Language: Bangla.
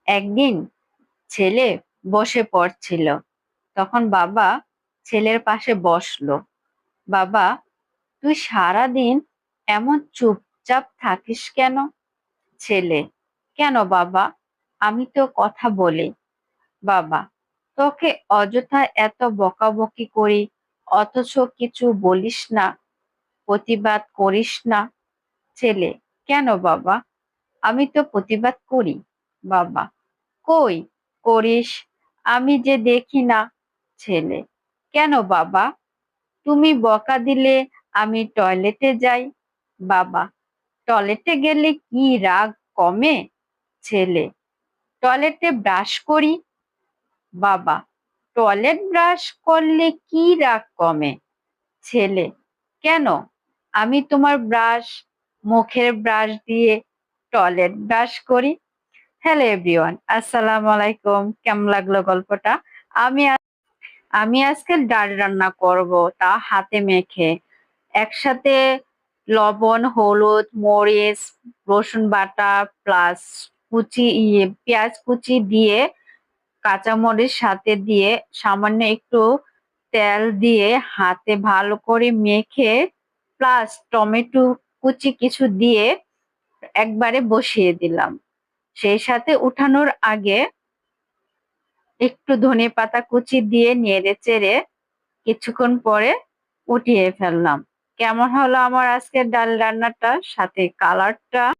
একদিন ছেলে বসে পড়ছিল, তখন বাবা ছেলের পাশে বসলো। বাবা, তুই সারাদিন এমন চুপচাপ থাকিস কেন? ছেলে: কেন বাবা, আমি তো কথা বলি। বাবা: তোকে অযথা এত বকাবকি করি, অথচ কিছু বলিস না, প্রতিবাদ করিস না। ছেলে: কেন বাবা, আমি তো প্রতিবাদ করি। বাবা: কই করিস? আমি যে দেখি না। ছেলে: কেন বাবা, তুমি বকা দিলে আমি টয়লেটে যাই। বাবা: টয়লেটে গেলে কি রাগ কমে? ছেলে: টয়লেটে ব্রাশ করি। বাবা: টয়লেট ব্রাশ করলে কি রাগ কমে? ছেলে: কেন, আমি তোমার ব্রাশ, মুখের ব্রাশ দিয়ে টয়লেট ব্রাশ করি। হ্যালো এভরিওয়ান, আসসালামু আলাইকুম। কেমন লাগলো গল্পটা? আমি আমি আজকে ডাল রান্না করব, তা হাতে মেখে। একসাথে লবণ, হলুদ, মরিচ, রসুন বাটা প্লাস পেঁয়াজ কুচি দিয়ে, কাঁচামরিচ সাথে দিয়ে, সামান্য একটু তেল দিয়ে হাতে ভালো করে মেখে, প্লাস টমেটো কুচি কিছু দিয়ে একবারে বসিয়ে দিলাম। সেই সাথে উঠানোর আগে একটু ধনেপাতা কুচি দিয়ে নেড়ে চেড়ে কিছুক্ষণ পরে উঠিয়ে ফেললাম। কেমন হলো আমার আজকের ডাল রান্নাটা, সাথে কালারটা?